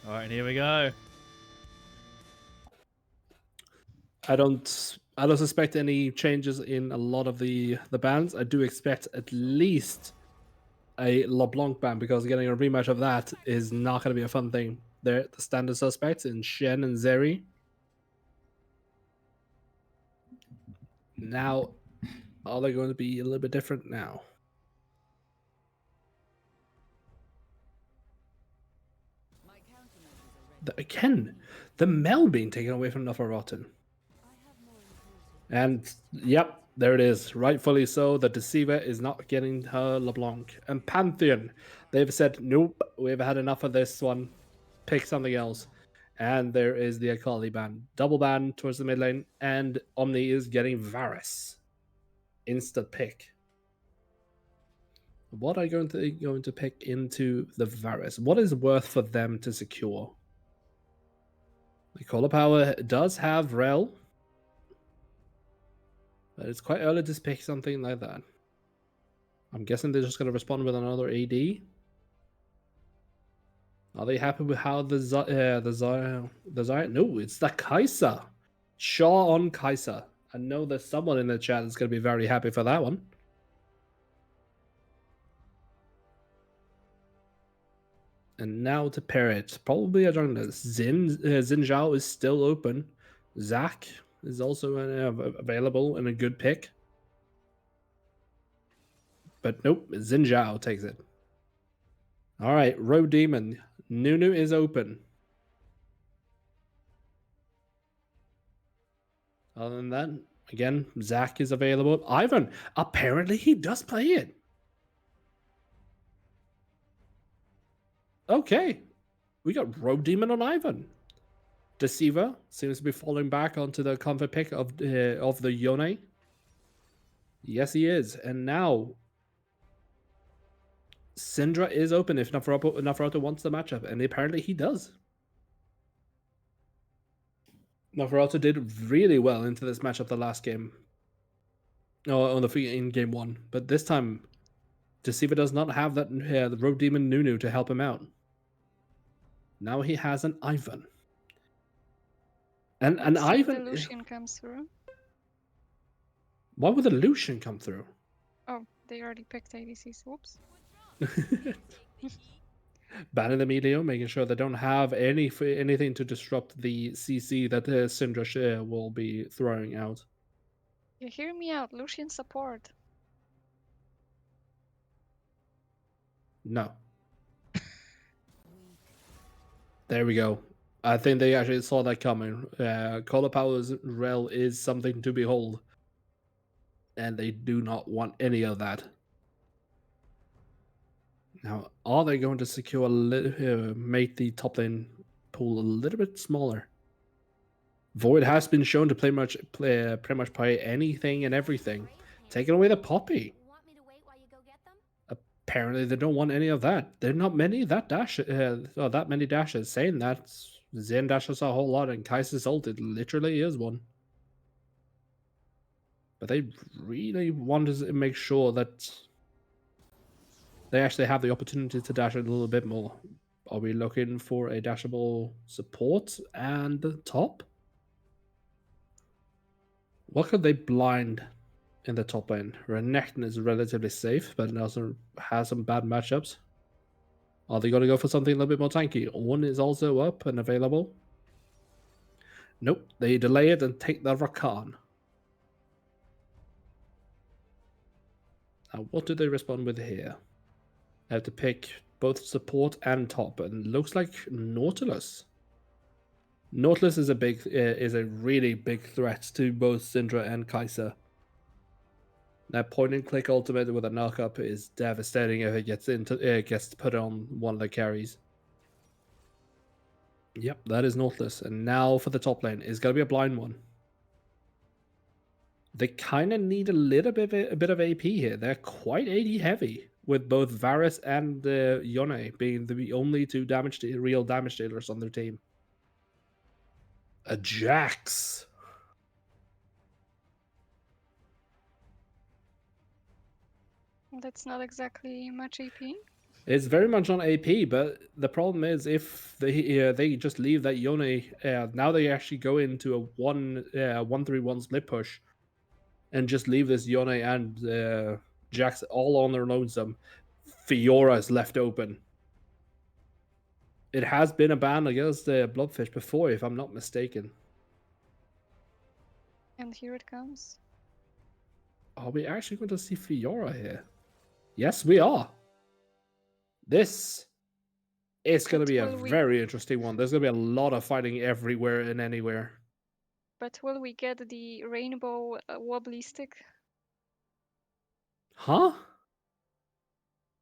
All right, here we go. I don't suspect any changes in a lot of the bans. I do expect at least a LeBlanc ban because getting a rematch of that is not going to be a fun thing. They're the standard suspects in Shen and Zeri. Now, are they going to be a little bit different now? Again, the Mel being taken away from Neferrotten. And yep, there it is. Rightfully so. The Deceiver is not getting her LeBlanc. And Pantheon, they've said, nope, we've had enough of this one. Pick something else. And there is the Akali ban. Double ban towards the mid lane. And Omni is getting Varus. Insta pick. What are you going to pick into the Varus? What is worth for them to secure? The Cola Power does have Rel. But it's quite early to pick something like that. I'm guessing they're just going to respond with another AD. Are they happy with how the Zarya? No, it's the Kai'Sa. Shaw on Kai'Sa. I know there's someone in the chat that's going to be very happy for that one. And now to pair it. Probably a jungler. Xin Zhao is still open. Zac is also available and a good pick. But nope, Xin Zhao takes it. All right, Road Demon. Nunu is open. Other than that, again, Zac is available. Ivan, apparently he does play it. Okay, we got Road Demon on Ivan. Deceiver seems to be falling back onto the comfort pick of the Yone. Yes, he is. And now Syndra is open if Neferoto wants the matchup, and apparently he does. Neferoto did really well into this matchup the last game. No, in game 1. But this time, Deceiver does not have that the Road Demon Nunu to help him out. Now he has an Ivan. And Ivan. The Lucian comes through. Why would the Lucian come through? Oh, they already picked ADCs. Whoops. Banning the Emilio, making sure they don't have anything to disrupt the CC that Syndra will be throwing out. You hear me out, Lucian support. No. There we go. I think they actually saw that coming. Cola Power's Rel is something to behold. And they do not want any of that. Now, are they going to secure make the top lane pool a little bit smaller? Void has been shown to pretty much play anything and everything. Taking away the Poppy. Apparently, they don't want any of that. There are not many that many dashes. Saying that, Zen dashes a whole lot, and Kai'Sa's ult, it literally is one. But they really want to make sure that they actually have the opportunity to dash a little bit more. Are we looking for a dashable support and top? What could they blind in the top lane? Renekton is relatively safe, but it also has some bad matchups. Are they going to go for something a little bit more tanky? Ornn is also up and available. Nope, they delay it and take the Rakan. Now, what do they respond with here? They have to pick both support and top, and looks like Nautilus. Nautilus is a really big threat to both Syndra and Kai'Sa. That point and click ultimate with a knockup is devastating if it gets put on one of the carries. Yep, that is Nautilus. And now for the top lane, it's gonna be a blind one. They kind of need a bit of AP here. They're quite AD heavy, with both Varus and Yone being the only two real damage dealers on their team. A Jax. That's not exactly much AP. It's very much on AP, but the problem is if they just leave that Yone, now they actually go into a 1-3-1 split push and just leave this Yone and Jax all on their lonesome. Fiora is left open. It has been a ban against the Bloodfish before, if I'm not mistaken. And here it comes. Are we actually going to see Fiora here? Yes, we are. This is going to But be a will we very interesting one. There's going to be a lot of fighting everywhere and anywhere. but will we get the rainbow wobbly stick? Huh?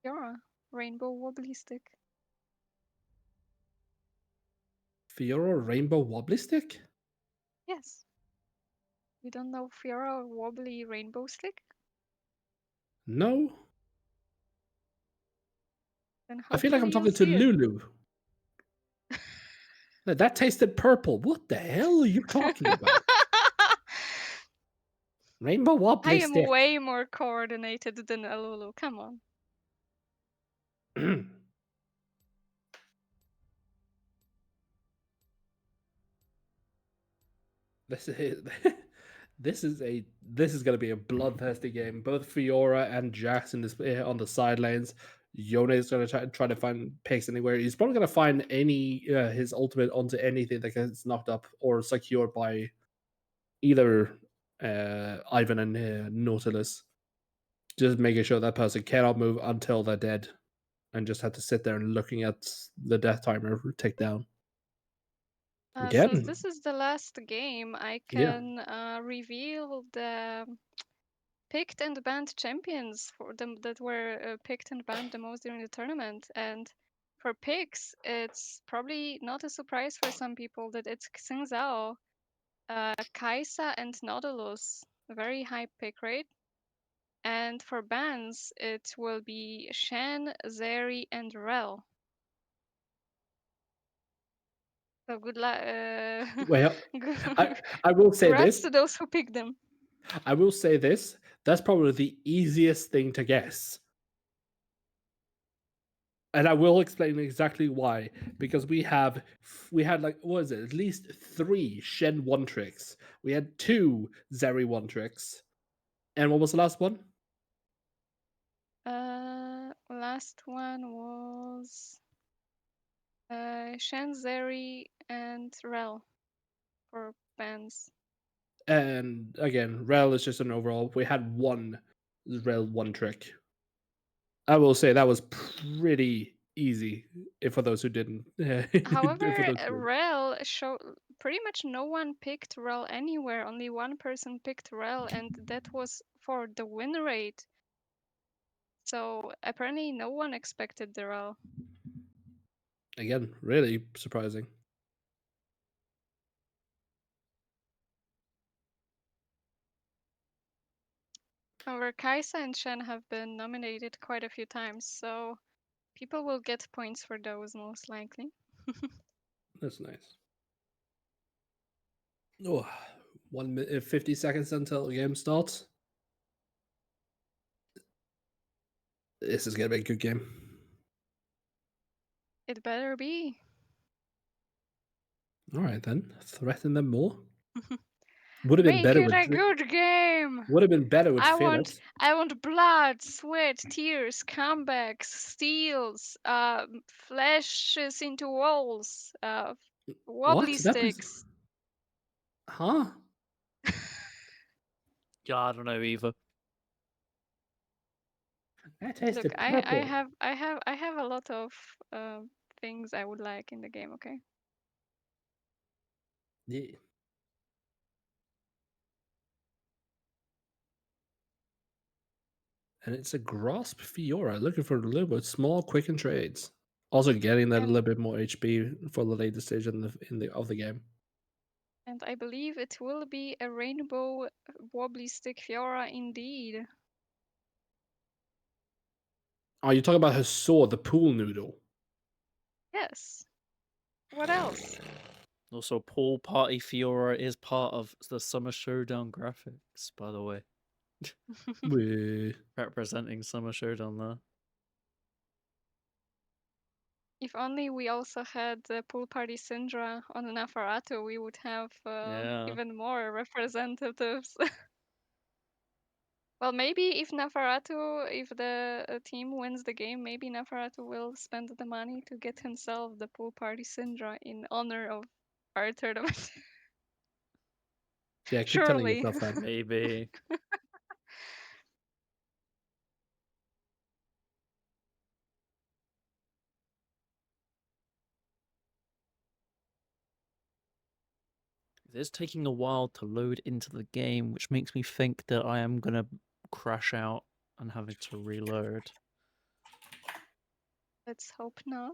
Yeah, rainbow wobbly stick. Fiora Rainbow Wobbly Stick? Yes. You don't know Fiora wobbly rainbow stick? No. Then I feel like I'm hopefully you'll talking to see it. Lulu. That tasted purple. What the hell are you talking about? Rainbow I Wobbly am Stick. way more coordinated than Alulu. Come on. This is this is going to be a bloodthirsty game. Both Fiora and Jax in this on the side lanes. Yone is going to try to find picks anywhere. He's probably going to find any his ultimate onto anything that gets knocked up or secured by either Ivan and Nautilus. Just making sure that person cannot move until they're dead, and just have to sit there and looking at the death timer tick down. Since Again, this is the last game, I yeah. can reveal the picked and banned champions for them that were picked and banned the most during the tournament. And for picks, it's probably not a surprise for some people that it's Xing Zhao, Kaisa, and Nautilus. A very high pick rate. And for bans, it will be Shen, Zeri, and Rel. So good luck. Well, I will say Congrats this. to those who picked them. I will say this. That's probably the easiest thing to guess. And I will explain exactly why. Because we had like, what is it? At least 3 Shen one tricks. We had 2 Zeri one tricks. And what was the last one? Last one was Shen, Zeri, and Rel for bans. And again, Rel is just an overall. We had 1 Rel one trick. I will say that was pretty easy for those who didn't. For However, those who Rel show pretty much no one picked Rel anywhere. Only one person picked Rel, and that was for the win rate. So apparently, no one expected the Rel. again, really surprising. However, Kaisa and Shen have been nominated quite a few times, so people will get points for those most likely. That's nice. Oh, 1 minute, 50 seconds until the game starts. This is gonna be a good game. It better be. All right then, threaten them more. Would have been Make better it with a good game. would have been better with I want Felix. I want blood, sweat, tears, comebacks, steals, flashes into walls, wobbly What? That was sticks. huh? Yeah, I don't know either. That Look, tasted I purple. have a lot of things I would like in the game. Okay. Yeah. And it's a grasp Fiora looking for a little bit small, quick and trades. Also getting that a And little bit more HP for the late stage in the of the game. and I believe it will be a rainbow wobbly stick Fiora indeed. Oh, you're talking about her sword, the pool noodle. Yes. What else? Also, Pool Party Fiora is part of the Summer Showdown graphics, by the way. Weh. Representing Summer Showdown there. If only we also had the pool party Syndra on the Nafarato, we would have Yeah. even more representatives. Well, maybe if Nafarato, if the team wins the game, maybe Nafarato will spend the money to get himself the pool party Syndra in honor of our tournament. Yeah, keep telling Surely. yourself that. Maybe. It is taking a while to load into the game, which makes me think that I am gonna crash out and having to reload. Let's hope not.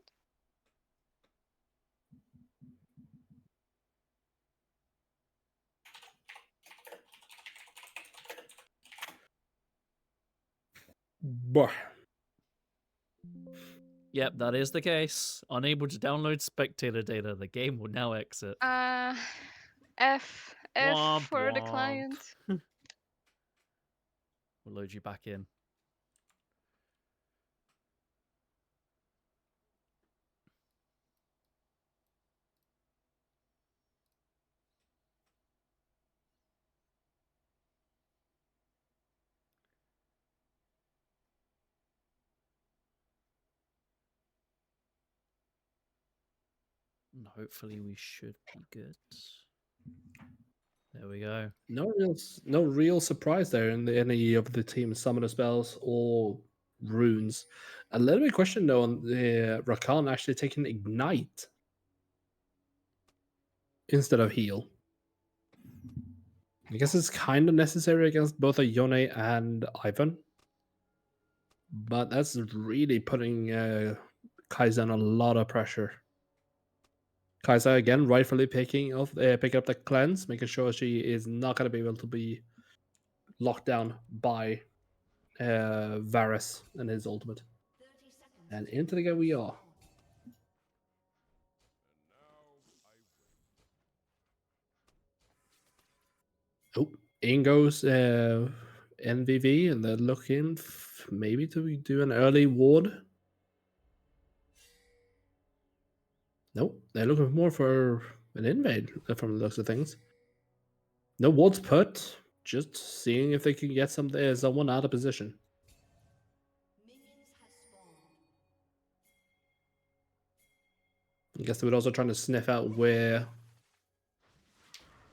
Bah. Yep, that is the case. Unable to download spectator data. The game will now exit. F Womp for the womp. client. We'll load you back in. And hopefully we should be good. There we go. No real surprise there in any of the team's summoner spells or runes. A little bit question though on the Rakan actually taking ignite instead of heal. I guess it's kind of necessary against both a Yone and Ivan, but that's really putting Kai'Sa on a lot of pressure. Kai'Sa again rightfully picking up the cleanse, making sure she is not going to be able to be locked down by Varus and his ultimate. And into the game we are. Oh, in goes NVV, and they're looking maybe to do an early ward. Nope, they're looking more for an invade from the looks of things. No wards put, just seeing if they can get someone out of position. I guess they were also trying to sniff out where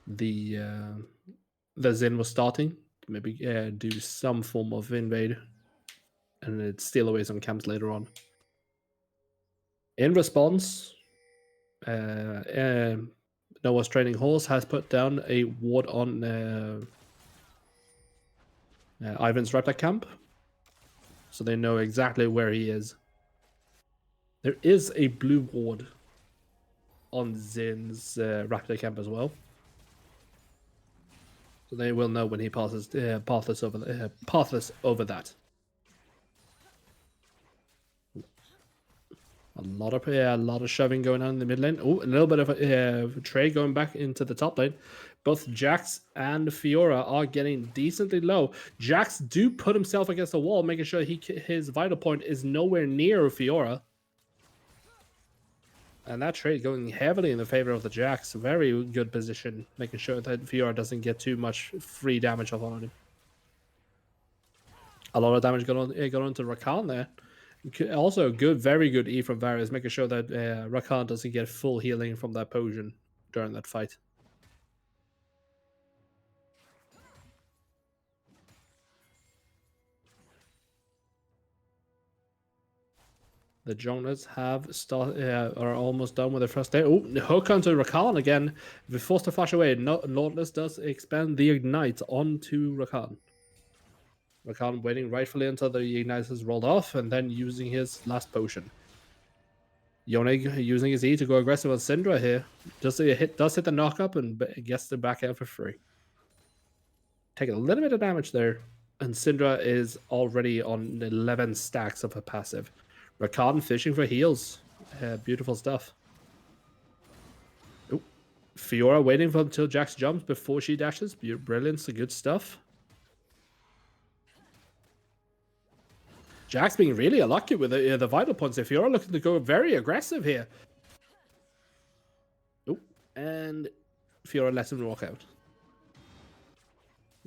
the Zin was starting. Maybe do some form of invade and then steal away some camps later on. In response, Noah's Training Horse has put down a ward on Ivan's Reptile camp, so they know exactly where he is. There is a blue ward on Zin's Raptor camp as well, so they will know when he passes over that. A lot of shoving going on in the mid lane. Oh, a little bit of a trade going back into the top lane. Both Jax and Fiora are getting decently low. Jax do put himself against the wall, making sure his vital point is nowhere near Fiora. And that trade going heavily in the favor of the Jax. Very good position, making sure that Fiora doesn't get too much free damage off on him. A lot of damage got on to Rakan there. Also, very good E from Varus, making sure that Rakan doesn't get full healing from that potion during that fight. The Jonas are almost done with their first day. Oh, hook onto Rakan again. If it forced to flash away, Nautilus does expand the ignite onto Rakan. Rakan waiting rightfully until the ignite is rolled off and then using his last potion. Yone using his E to go aggressive on Syndra here. Does hit the knock up and gets the back out for free. Take a little bit of damage there. And Syndra is already on 11 stacks of a passive. Rakan fishing for heals. Beautiful stuff. Oh, Fiora waiting until Jax jumps before she dashes. Brilliant, good stuff. Jack's being really unlucky with the vital points. If you're looking to go very aggressive here. Oh, and Fiora lets him walk out.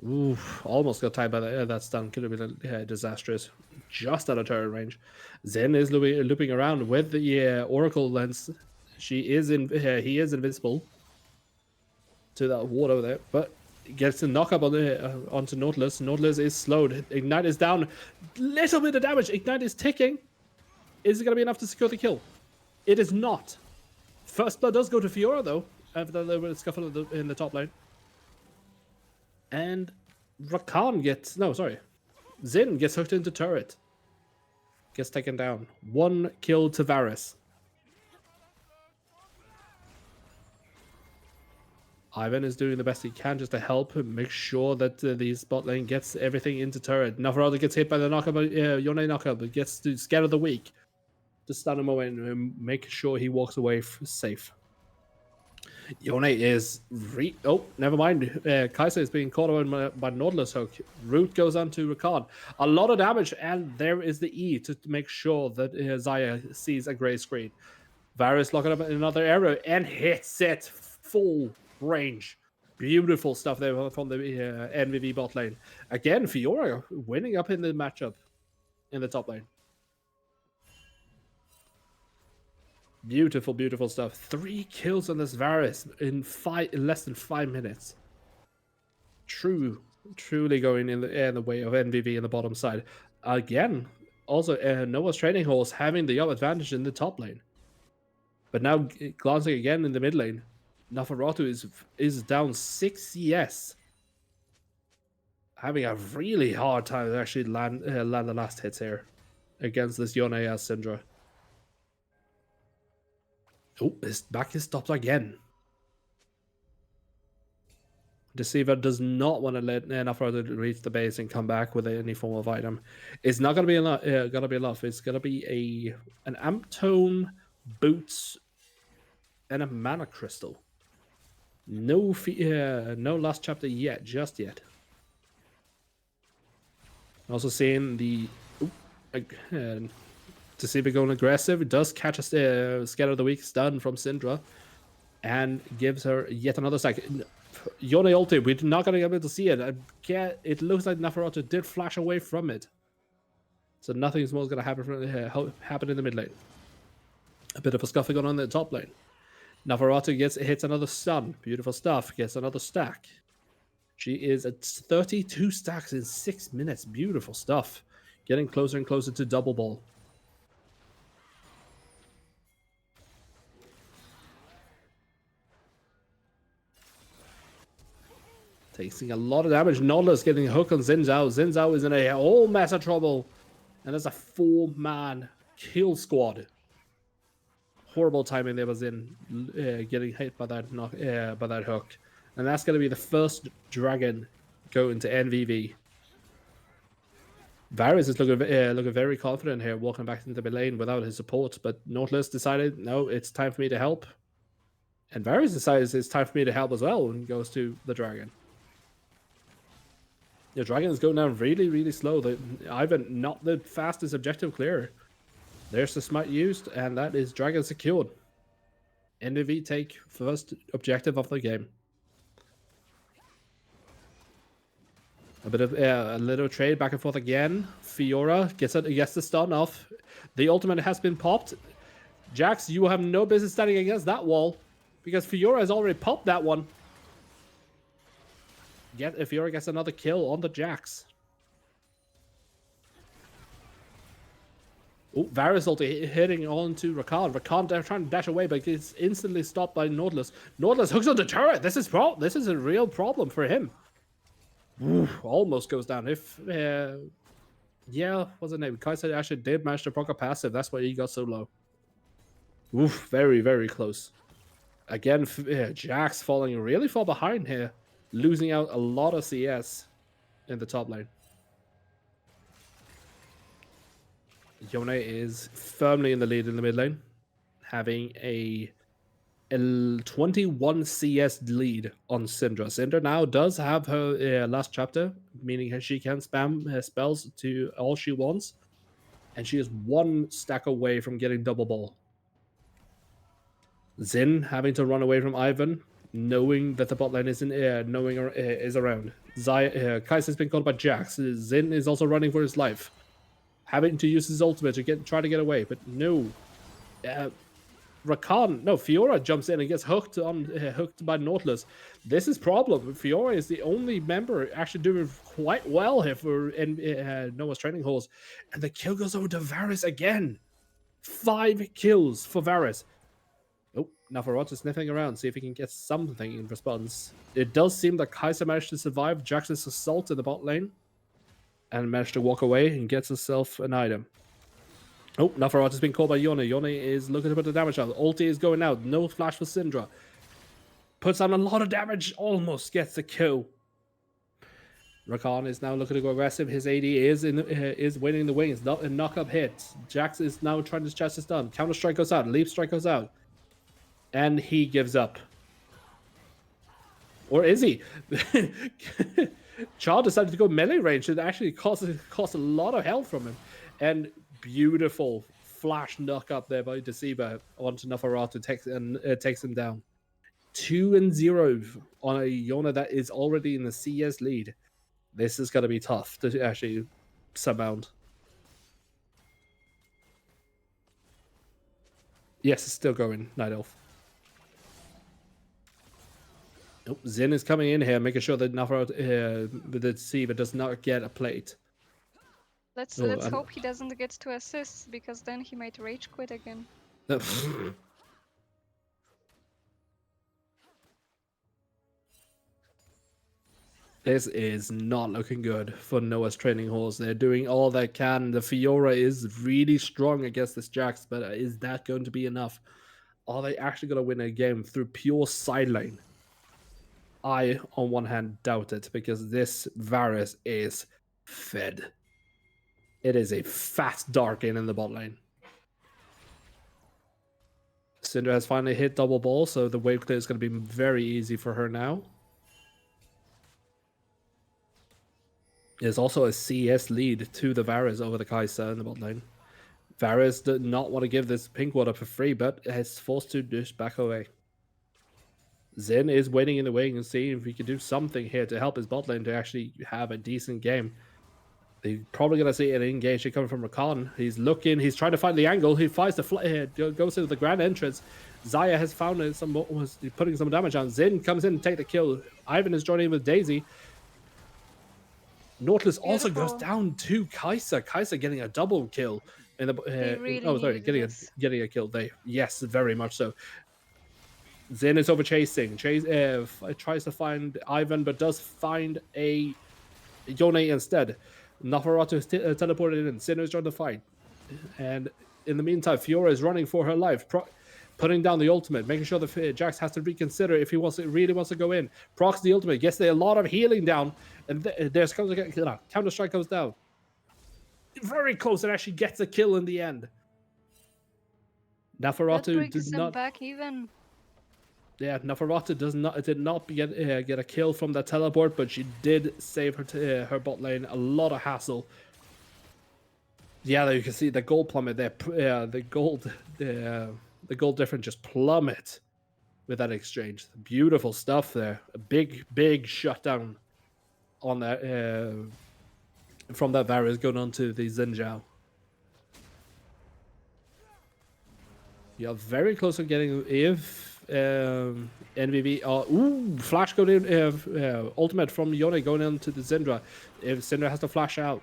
Ooh, almost got tied by that stun. Could have been disastrous. Just out of turret range. Zen is looping around with the Oracle lens. He is invincible to that ward over there, but gets a knockup on onto Nautilus. Nautilus is slowed. Ignite is down. Little bit of damage. Ignite is ticking. Is it going to be enough to secure the kill? It is not. First blood does go to Fiora though, after that little bit of scuffle in the top lane. And Rakan gets... No, sorry. Zin gets hooked into turret. Gets taken down. 1 kill to Varus. Ivan is doing the best he can just to help him make sure that the spot lane gets everything into turret. Navarado gets hit by the knockup, Yone knockup, but gets to scatter the weak. To stun him away and make sure he walks away safe. Yone is oh, never mind. Kaiser is being caught on by Nautilus hook. Root goes on to Rakan. A lot of damage, and there is the E to make sure that Xayah sees a grey screen. Varus locking up another arrow and hits it full range. Beautiful stuff there from the NVV bot lane. Again, Fiora winning up in the matchup in the top lane. Beautiful, beautiful stuff. 3 kills on this Varus in less than 5 minutes. Truly going in the way of NVV in the bottom side. Again, also Noah's training horse having the advantage in the top lane. But now glancing again in the mid lane, Nafaratu is down 6 CS. Having a really hard time to actually land the last hits here against this Yone as Syndra. Oh, his back is stopped again. Deceiver does not want to let Nafaratu reach the base and come back with any form of item. It's not going to be enough. It's going to be an Amp Tome, boots, and a mana crystal. No last chapter just yet. Also seeing the Deceiver going aggressive. It does catch a Scatter the Weak stun from Syndra and gives her yet another stack. Yone ulti, we're not going to be able to see it. It looks like Nafaratu did flash away from it. So nothing's more going to happen in the mid lane. A bit of a scuffle going on in the top lane. Navarado hits another stun. Beautiful stuff. Gets another stack. She is at 32 stacks in 6 minutes. Beautiful stuff. Getting closer and closer to double ball. Taking a lot of damage. Nautilus getting a hook on Xin Zhao. Xin Zhao is in a whole mess of trouble. And there's a 4-man kill squad. Horrible timing there was in getting hit by that hook. And that's going to be the first dragon going to NVV. Varus is looking very confident here, walking back into the lane without his support. But Nautilus decided, no, it's time for me to help. And Varus decides it's time for me to help as well and goes to the dragon. The dragon is going down really, really slow. Ivan, not the fastest objective clear. There's the smite used, and that is dragon secured. NVV take first objective of the game. A little trade back and forth again. Fiora gets the stun off. The ultimate has been popped. Jax, you have no business standing against that wall because Fiora has already popped that one. Fiora gets another kill on the Jax. Oh, Varus ulti hitting onto Rakan. Rakan trying to dash away, but gets instantly stopped by Nautilus. Nautilus hooks onto turret. This is a real problem for him. Almost goes down. What's the name? Kaiser actually did manage to proc a passive. That's why he got so low. Oof, very, very close. Again, Jax falling really far behind here. Losing out a lot of CS in the top lane. Yone is firmly in the lead in the mid lane, having a 21 CS lead on Syndra. Syndra now does have her last chapter, meaning she can spam her spells to all she wants. and she is one stack away from getting double ball. Zin having to run away from Ivan, knowing that the bot lane is is around. Kai'Sa's been called by Jax. Zin is also running for his life, having to use his ultimate to try to get away, but no. Fiora jumps in and gets hooked by Nautilus. This is problem. Fiora is the only member actually doing quite well here for Noah's training halls, and the kill goes over to Varus again. 5 kills for Varus. Oh, Navarrete sniffing around, see if he can get something in response. It does seem that Kai'Sa managed to survive Jax's assault in the bot lane and managed to walk away and gets himself an item. Oh, Navarrete has been called by Yone. Yone is looking to put the damage out. Ulti is going out. No flash for Syndra. Puts on a lot of damage. Almost gets the kill. Rakan is now looking to go aggressive. His AD is winning the wings. Not a knock-up hit. Jax is now trying to chase this down. Counter strike goes out. Leap strike goes out. And he gives up. Or is he? Char decided to go melee range. It actually cost a lot of health from him. And beautiful flash knock up there by Deceiver onto Navarrete takes him down. 2-0 on a Yona that is already in the CS lead. This is going to be tough to actually surmount. Yes, it's still going, Night Elf. Oh, Zin is coming in here, making sure that Navarrete, the Deceiver does not get a plate. Let's hope he doesn't get 2 assists, because then he might rage quit again. This is not looking good for Noah's training halls. They're doing all they can. The Fiora is really strong against this Jax, but is that going to be enough? Are they actually going to win a game through pure side lane? I, on one hand, doubt it, because this Varus is fed. It is a fat Darkin in the bot lane. Syndra has finally hit double ball, so the wave clear is going to be very easy for her now. There's also a CS lead to the Varus over the Kai'Sa in the bot lane. Varus did not want to give this pink water for free, but is forced to dish back away. Zen is waiting in the wing and seeing if he can do something here to help his bot lane to actually have a decent game. They're probably going to see an engage coming from Rakan. He's looking, he's trying to find the angle. He finds goes into the grand entrance. Zaya has found was putting some damage on. Zin comes in and take the kill. Ivan is joining in with Daisy. Nautilus also goes down to Kai'Sa. Kai'Sa getting a double kill in the getting a kill. Yes, very much so. Zin is over chasing. Tries to find Ivan, but does find a Yone instead. Navarrete is teleported in. Sin is trying to fight. And in the meantime, Fiora is running for her life, putting down the ultimate, making sure that Jax has to reconsider if he really wants to go in. Procs the ultimate, gets a lot of healing down, and there's counter strike goes down. Very close, and actually gets a kill in the end. Navarrete did not back even. Yeah, Navarrete did not get a kill from that teleport, but she did save her bot lane a lot of hassle. Yeah, there you can see the gold plummet there. The gold difference just plummet with that exchange. Beautiful stuff there. A big shutdown on that from that Varus going on to the Xin Zhao. Yeah, very close to getting NVV. Flash going in. Ultimate from Yone going into the Syndra. If Syndra has to flash out,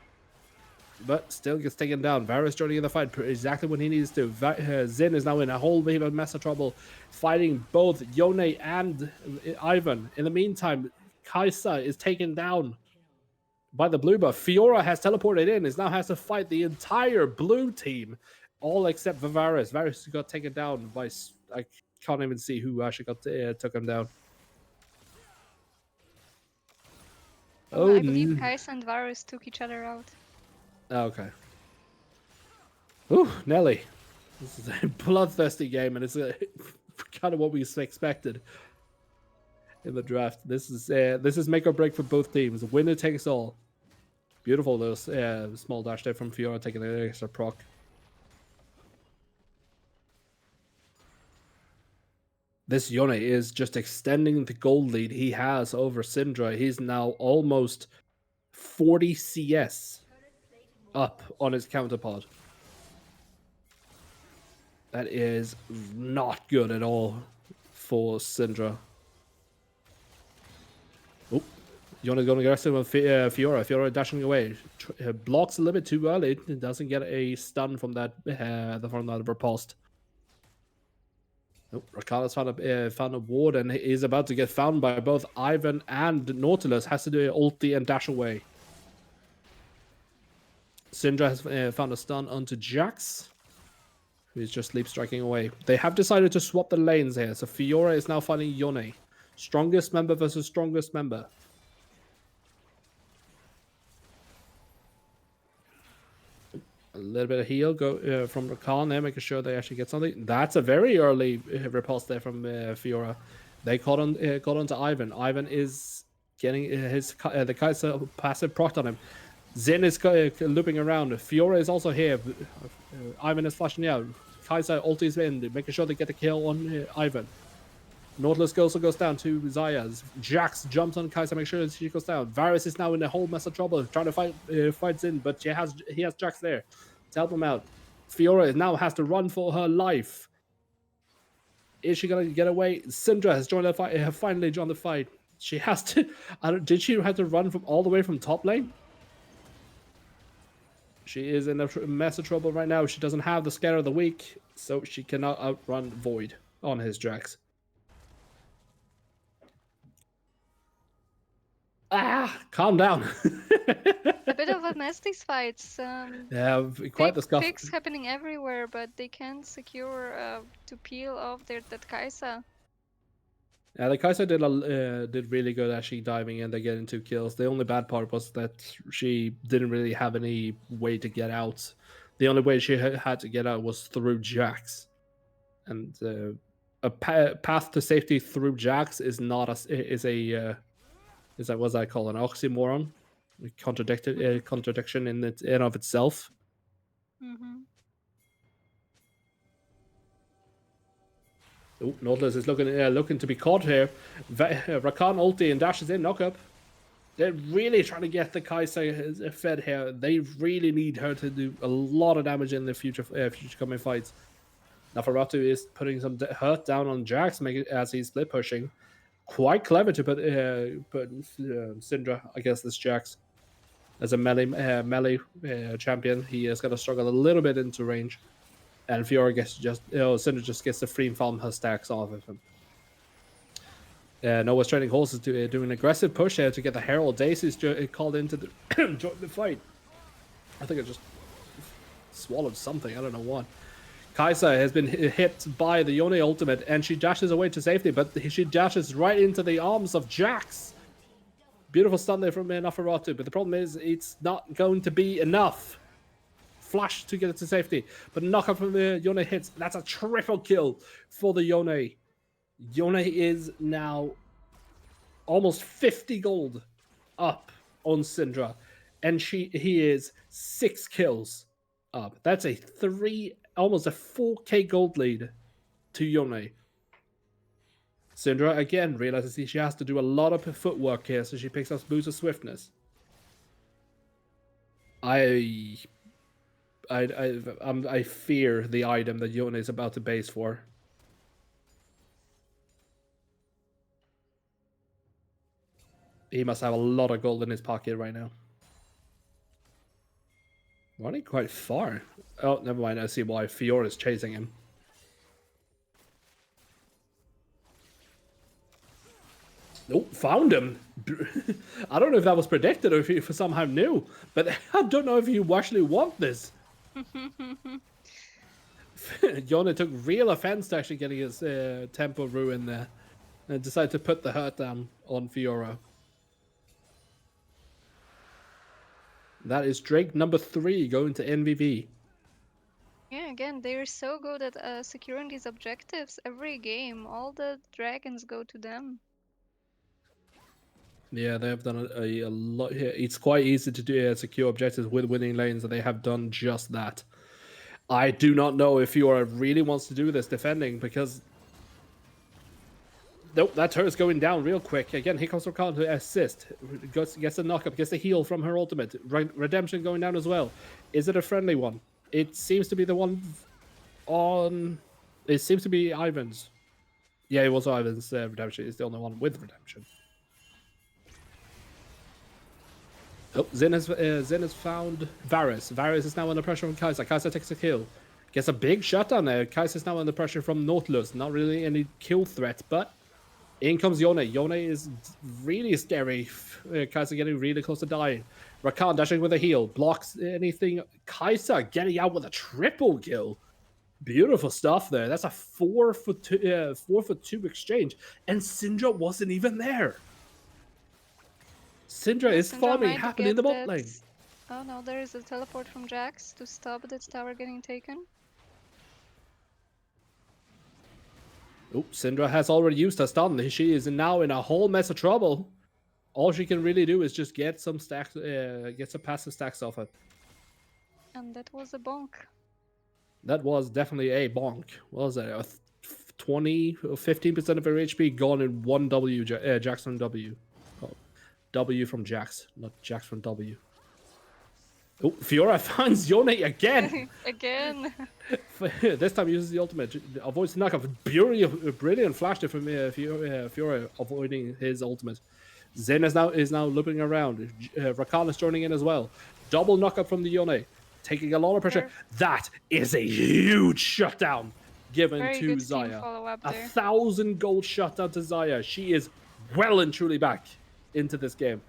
but still gets taken down. Varus joining in the fight exactly when he needs to. Zin is now in a whole heap of mess of trouble, fighting both Yone and Ivan. In the meantime, Kai'Sa is taken down by the blue buff. Fiora has teleported in, now has to fight the entire blue team, all except for Varus. Varus got taken down by, I can't even see who actually took him down. I believe Kai'Sa and Varus took each other out. Okay. Ooh, Nelly. This is a bloodthirsty game, and it's kind of what we expected in the draft. This is make or break for both teams. Winner takes all. Beautiful little small dash there from Fiora, taking an extra proc. This Yone is just extending the gold lead he has over Syndra. He's now almost 40 CS up on his counterpart. That is not good at all for Syndra. Oh, Yone's going aggressive with Fiora. Fiora dashing away. Blocks a little bit too early. Doesn't get a stun from that riposte. Oh, Rakana's found a ward and is about to get found by both Ivan and Nautilus. Has to do an ulti and dash away. Syndra has found a stun onto Jax, who is just sleep striking away. They have decided to swap the lanes here, so Fiora is now fighting Yone. Strongest member versus strongest member. A little bit of heal from Rakan there, making sure they actually get something. That's a very early repulse there from Fiora. They caught onto Ivan. Ivan is getting the Kai'Sa passive proc on him. Zin is looping around. Fiora is also here. Ivan is flashing out. Kai'Sa ultis in, making sure they get the kill on Ivan. Nautilus also goes down to Zayas. Jax jumps on Kai'Sa, make sure she goes down. Varus is now in a whole mess of trouble, trying to fight Zin, but he has Jax there to help him out. Fiora now has to run for her life. Is she gonna get away? Syndra has joined the fight. Finally joined the fight. She has to. Did she have to run from all the way from top lane? She is in a mess of trouble right now. She doesn't have the Scare of the Week, so she cannot outrun Void on his Jax. Calm down. A bit of a mess, these fights. Yeah, quite the scuff. Picks happening everywhere, but they can't secure to peel off that Kai'Sa. Yeah, the Kai'Sa did really good actually diving in. They getting 2 kills. The only bad part was that she didn't really have any way to get out. The only way she had to get out was through Jax, and a path to safety through Jax is not what's I call an oxymoron, contradiction in of itself. Mm-hmm. Oh, Nautilus is looking to be caught here. Rakan ulti and dashes in, knock up. They're really trying to get the Kai'Sa fed here. They really need her to do a lot of damage in the future coming fights. Nafaratu is putting some hurt down on Jax as he's split pushing. Quite clever to put Syndra against this Jax. As a melee champion, he is going to struggle a little bit into range. And Fiora Syndra just gets to free farm her stacks off of him. Noah's training horses to do an aggressive push here to get the Herald. Daisy's called into the join the fight. I think I just swallowed something. I don't know what. Kai'Sa has been hit by the Yone ultimate, and she dashes away to safety, but she dashes right into the arms of Jax. Beautiful stun there from Nafaratu, but the problem is it's not going to be enough. Flash to get it to safety, but knockup from the Yone hits. That's a triple kill for the Yone. Yone is now almost 50 gold up on Syndra, and he is 6 kills up. That's almost a 4k gold lead to Yone. Syndra again realizes she has to do a lot of footwork here, so she picks up boost of swiftness. I fear the item that Yone is about to base for. He must have a lot of gold in his pocket right now. Running quite far. Oh, never mind. I see why. Fiora is chasing him. Oh, found him. I don't know if that was predicted or if he somehow knew, but I don't know if you actually want this. Yone took real offense to actually getting his tempo ruined there and decided to put the hurt down on Fiora. That is Drake number 3 going to NVV. Yeah, again, they're so good at securing these objectives every game. All the dragons go to them. Yeah, they have done a lot here. It's quite easy to do secure objectives with winning lanes, and they have done just that. I do not know if Fiora really wants to do this defending, because nope, that turret's going down real quick. Again, here comes Rakan to assist. Gets a knock-up, gets a heal from her ultimate. Redemption going down as well. Is it a friendly one? It seems to be the one on... It seems to be Ivan's. Yeah, it was Ivan's redemption. It's the only one with redemption. Oh, Zin has found Varus. Varus is now under pressure from Kai'Sa. Kai'Sa takes a kill. Gets a big shutdown there. Kai'Sa is now under pressure from Nautilus. Not really any kill threat, but in comes Yone. Yone is really scary. Kai'Sa getting really close to dying. Rakan dashing with a heal. Blocks anything. Kai'Sa getting out with a triple kill. Beautiful stuff there. That's a 4-for-2 exchange. And Syndra wasn't even there. Syndra is Syndra farming might happening in the get bot that- lane. Oh no, there is a teleport from Jax to stop that tower getting taken. Oh, Syndra has already used her stun. She is now in a whole mess of trouble. All she can really do is just get some stacks, get some passive stacks off it. And that was a bonk. That was definitely a bonk. What was that? 20 or 15% of her HP gone in one W. Jax from W. Oh, W from Jax, not Jax from W. Oh, Fiora finds Yone again. Again. This time uses the ultimate, avoids the knockup. Brilliant flash there from Fiora avoiding his ultimate. Zen is now looping around. Rakan is joining in as well. Double knockup from the Yone, taking a lot of pressure. That is a huge shutdown given Very to good team Xayah. follow-up A there. 1,000 gold shutdown to Xayah. She is well and truly back into this game.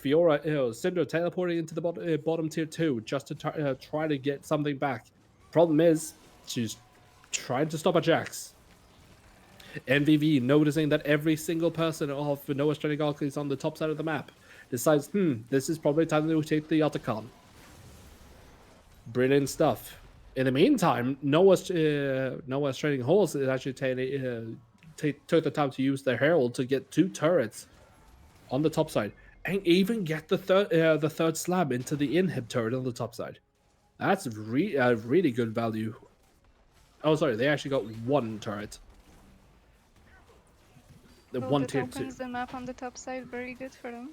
Fiora, Syndra teleporting into the bottom tier 2 just to try to get something back. Problem is, she's trying to stop a Jax. NVV noticing that every single person of Noah's training arc is on the top side of the map, decides, this is probably time to take the Otacon. Brilliant stuff. In the meantime, Noah's training horse is actually took the time to use their herald to get 2 turrets on the top side, and even get the third slab into the inhib turret on the top side. That's really good value. Oh, sorry, they actually got 1 turret. The So one that tier 2. opens the map on the top side, very good for them.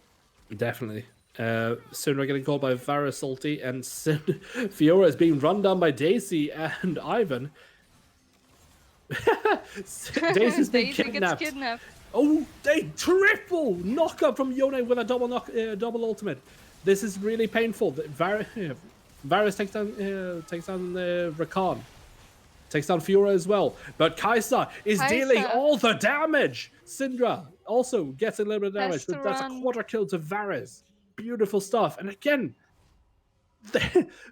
Definitely. Syndra getting called by Varus ulti, and Fiora is being run down by Daisy and Ivan. Daisy's being Daisy kidnapped. gets kidnapped. Oh, they triple knock up from Yone with a double ultimate. This is really painful. Varus takes down Rakan. Takes down Fiora as well. But Kai'Sa is dealing all the damage. Syndra also gets a little bit of damage, but that's a quarter kill to Varus. Beautiful stuff. And again,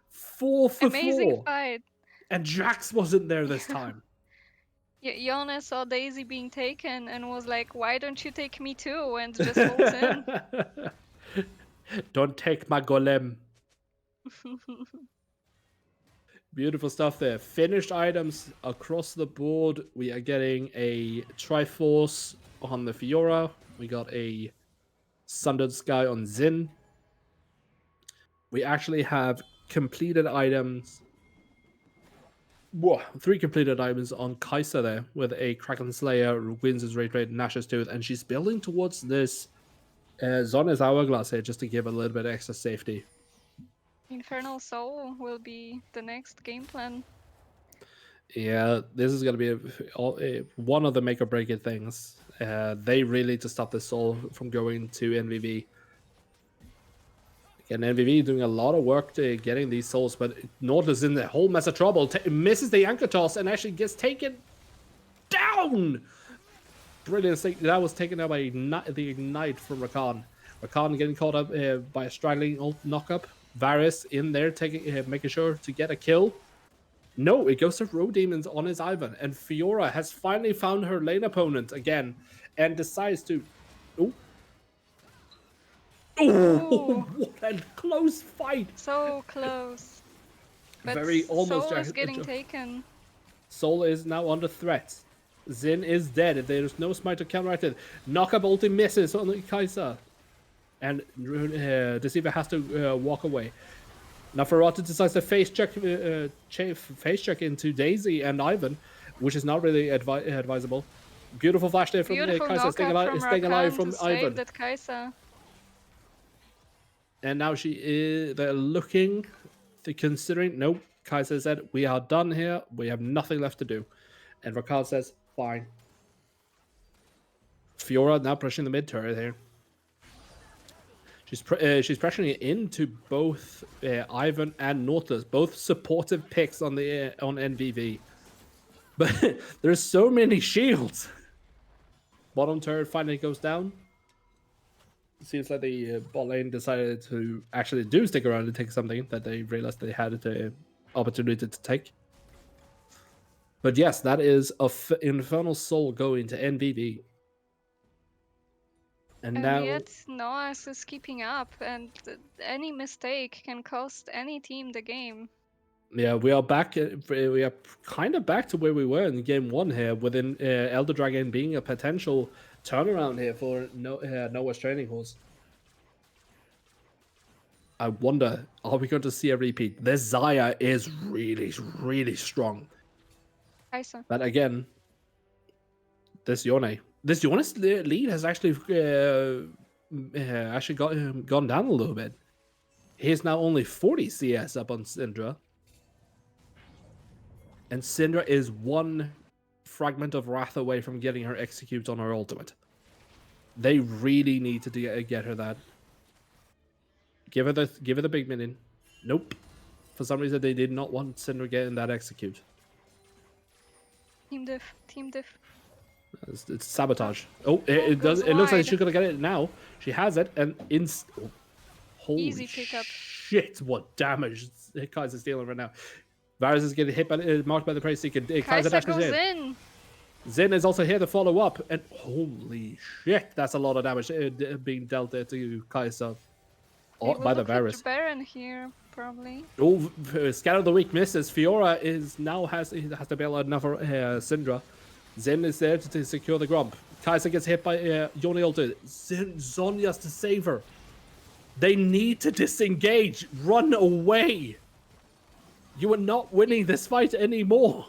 4 for Amazing 4. fight. And Jax wasn't there this time. Yone saw Daisy being taken and was like, why don't you take me too? And just holds in. Don't take my golem. Beautiful stuff there. Finished items across the board. We are getting a Triforce on the Fiora. We got a Sundered Sky on Zin. We actually have completed items. Whoa, 3 completed items on Kai'Sa there with a Kraken Slayer, wins his Rage Raid, Nash's Tooth, and she's building towards this Zona's Hourglass here just to give a little bit extra safety. Infernal Soul will be the next game plan. Yeah, this is going to be one of the make or break it things. They really need to stop this soul from going to NVV. Again, NVV doing a lot of work to getting these souls, but Nautilus in the whole mess of trouble. Misses the anchor toss and actually gets taken down. Brilliant. That was taken out by the Ignite from Rakan. Rakan getting caught up by a straggling knockup. Varus in there, making sure to get a kill. No, it goes to Road Demons on his Ivan, and Fiora has finally found her lane opponent again, and decides to. Oh, what a close fight! So close. But almost. Soul is getting taken. Soul is now under threat. Zin is dead. If there's no smite to counteract it, knockup ulti misses on Kai'Sa. and Deceiver has to walk away. Now Ferrata decides to face check into Daisy and Ivan, which is not really advisable. Beautiful flash there from Beautiful Kai'Sa, knockup from staying alive Rakan from to Ivan. save that Kai'Sa. And now they're looking, they're considering. Nope, Kai'Sa said, we are done here. We have nothing left to do. And Rakan says, fine. Fiora now pushing the mid turret here. She's pressuring it into both Ivan and Nautilus, both supportive picks on the on NVV. But there's so many shields. Bottom turret finally goes down. Seems like the bot lane decided to actually do stick around and take something that they realized they had the opportunity to take. But yes, that is Infernal Soul going to NVV. And now, yet Noas is keeping up, and any mistake can cost any team the game. yeah, we are back. We are kind of back to where we were in game 1 here, within Elder Dragon being a potential turnaround here for Noah's training horse. I wonder, are we going to see a repeat? This Xayah is really, really strong. Kai'Sa. But again, this Yone's lead has actually gone down a little bit. He's now only 40 CS up on Syndra. And Syndra is one fragment of Wrath away from getting her execute on her ultimate. They really need to get her that. Give her the big minion. Nope. For some reason, they did not want Syndra getting that execute. Team diff. It's sabotage. Oh, it does. It looks like she's gonna get it now. She has it, and holy Easy pickup. Shit! What damage Kai'Sa's dealing right now. Varus is getting hit by marked by the Praise Seeker. Kai'Sa goes in. Zin is also here to follow up, and holy shit, that's a lot of damage being dealt there to Kai'Sa by the Varus. Baron here, probably. Oh, Scatter the Weak misses. Fiora has to bail out another Syndra. Zin is there to secure the Grump. Kai'Sa gets hit by Yone ulted. Zhonya's to save her. They need to disengage. Run away. You are not winning this fight anymore.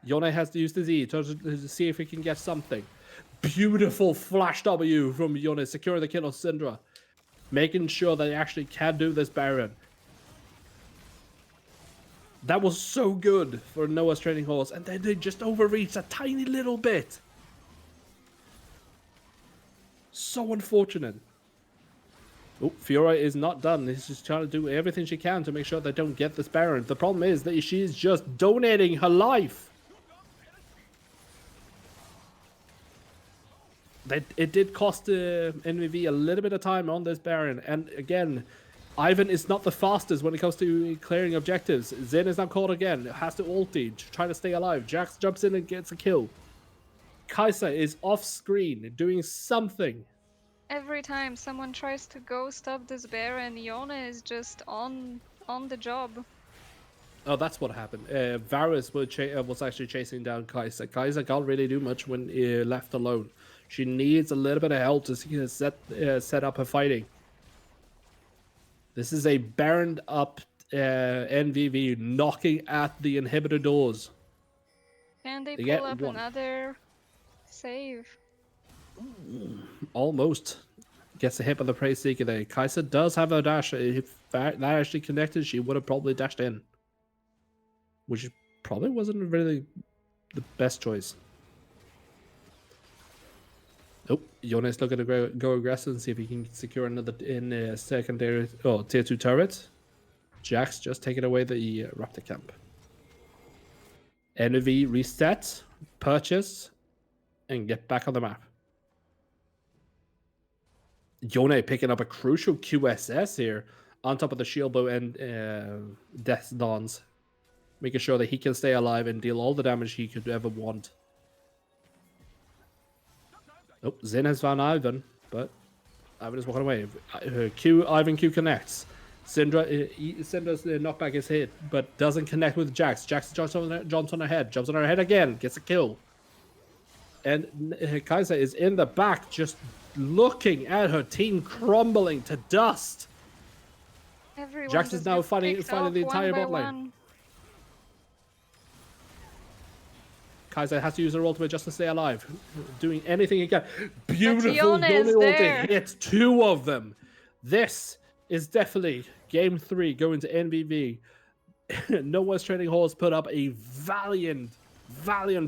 Yone has to use the Z to see if he can get something. Beautiful flash W from Yone, securing the kill of Syndra. Making sure they actually can do this Baron. That was so good for Noah's training horse, and then they just overreached a tiny little bit. So unfortunate. Oh, Fiora is not done. She's just trying to do everything she can to make sure they don't get this Baron. The problem is that she's just donating her life. It did cost NVV a little bit of time on this Baron, and again, Ivan is not the fastest when it comes to clearing objectives. Zen is now caught again. Has to ulti to try to stay alive. Jax jumps in and gets a kill. Kai'Sa is off screen doing something. Every time someone tries to go stop this Baron, Yone is just on the job. Oh, that's what happened. Varus was actually chasing down Kai'Sa. Kai'Sa can't really do much when left alone. She needs a little bit of help to set up her fighting. This is a Baroned up NVV knocking at the inhibitor doors. Can they pull up another save? Almost. Gets a hit by the Praise Seeker there. Kai'Sa does have a dash. If that actually connected, she would have probably dashed in. Which probably wasn't really the best choice. Oh, Yone's looking to go aggressive and see if he can secure another secondary tier 2 turret. Jax just taking away the Raptor camp. NV reset, purchase, and get back on the map. Yone picking up a crucial QSS here on top of the shield bow and Death Dawns. Making sure that he can stay alive and deal all the damage he could ever want. Oh, Zin has found Ivan, but Ivan is walking away. Ivan Q connects. Syndra's knockback is hit, but doesn't connect with Jax. Jax jumps on her head. Jumps on her head again. Gets a kill. And Kaiser is in the back, just looking at her team crumbling to dust. Everyone Jax is just now gets fighting picked the off entire one by bot lane. one. Kaiser has to use her ultimate just to stay alive, doing anything he can. Beautiful Yone Yone is ulti there. hits 2 of them. This is definitely game 3 going to NBV. No One's Training Halls put up a valiant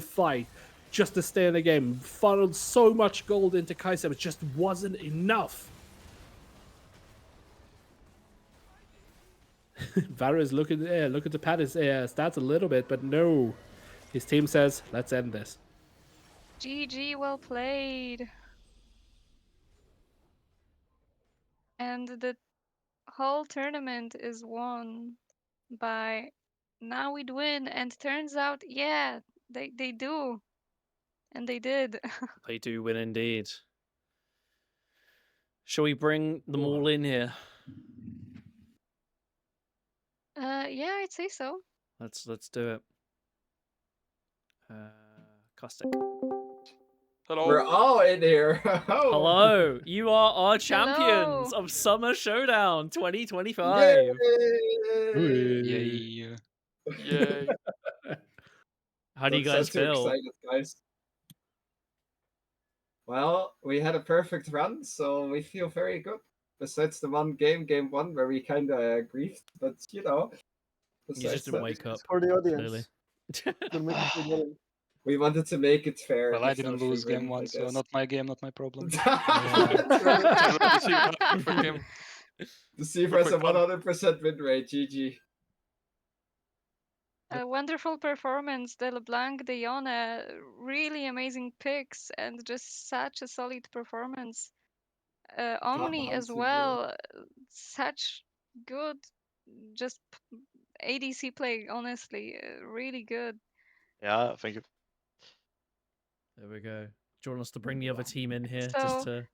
fight just to stay in the game. Funneled so much gold into Kaiser, but just wasn't enough. Varus looking to pad his stats a little bit, but no. His team says, let's end this. GG, well played. And the whole tournament is won by Now We'd Win. And turns out, yeah, they do. And they did. They do win indeed. Shall we bring them all in here? Yeah, I'd say so. Let's do it. Caustic. Hello. We're all in here. Hello, you are our champions Hello. of Summer Showdown 2025. Yay. Yay. How do you I'm guys so feel? excited, guys. Well, we had a perfect run, so we feel very good. Besides the one game, game 1, where we kind of griefed, but you know. You just besides didn't that, wake up. For the Clearly. audience. we wanted to make it fair. Well, I There's no didn't lose free game win, I 1, so guess. not my game, not my problem. The Seaver has a Perfect run. 100% win rate, GG. A wonderful performance, De LeBlanc, De Yone, really amazing picks, and just such a solid performance. Omni as Hansi, well, such good, just ADC play, honestly, really good. Yeah, thank you. There we go. Do you want us to bring the other team in here So- just to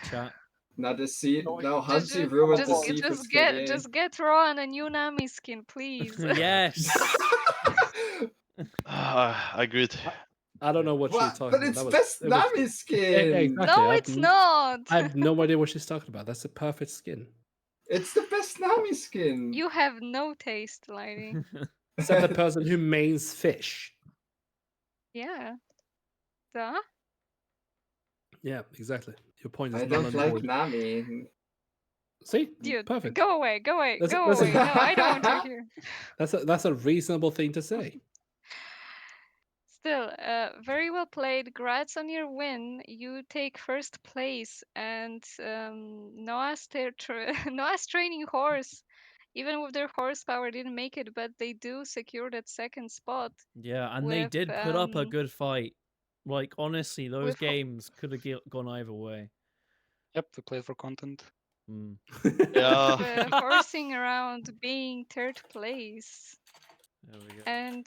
chat? Now the No, now just- Hansi ruined the just- Seaver's just get Rowan a new Nami skin, please. Yes. Agreed. I don't know what she's What? talking But about. it's That was- best it was- Nami skin. exactly. No, I it's have- not. I have no idea what she's talking about. That's a perfect skin. It's the best Nami skin. You have no taste, Lady. Except the person who mains fish. Yeah. Duh. Yeah, exactly. Your point is I not don't on the like board. Nami. See, Dude, perfect. go away, go away, That's- go that's- away. No, I don't want you here. That's a reasonable thing to say. Still, very well played. Congrats on your win. You take first place, and Noah's Noah's training horse, even with their horsepower, didn't make it, but they do secure that second spot. Yeah, and they With, did put up a um, good fight. Like, honestly, those with ho- games could have gone either way. Yep, we played for content. Mm. Yeah. Horsing around being third place. There we go. And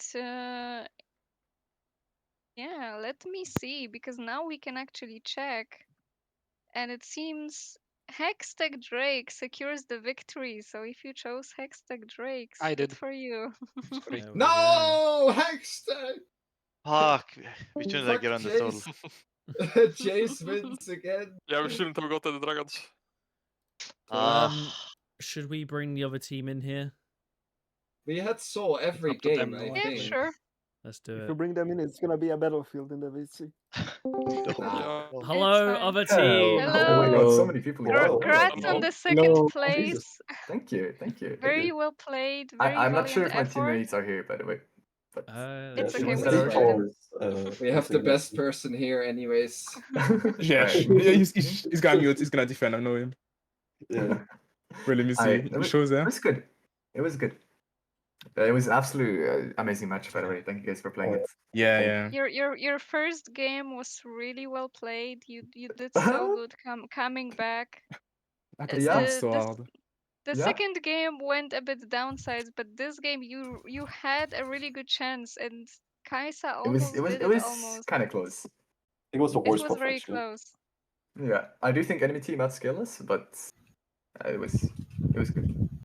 yeah, let me see, because now we can actually check. And it seems Hextech Drake secures the victory. So if you chose Hextech Drakes, I good did. for you. Sorry. There we go. No, Hextech! Fuck. We shouldn't have Fuck given the soul. Jace wins again. Yeah, we shouldn't have got the dragons. Should we bring the other team in here? We had Soul every Up to game, them, I no, Yeah, think. sure. Let's do If it. you bring them in, it's gonna be a battlefield in the VC. Nah. Hello, fine. other Hello. team. Oh my god, so many people here. Hello. Congrats on the second Hello. place. Jesus. Thank you, thank you. Very well played. Very I'm not sure valiant if my effort. teammates are here, by the way. But It's okay, okay, we we just just We have the best person here, anyways. Yeah, he's got mute. He's gonna defend. I know him. Yeah. Wait, let me see. It It was, shows it there. was good. It was good. It was an absolute amazing match, by the way. Thank you guys for playing it. Yeah, yeah. Your first game was really well played. You did so good coming back. I Uh, got Yeah. so the hard. the Yeah. second game went a bit downsides, but this game you had a really good chance, and Kaisa It almost was did it it was almost. kind of close. It was the It worst was very perfection. close. Yeah, I do think enemy team outscale us, but it was good.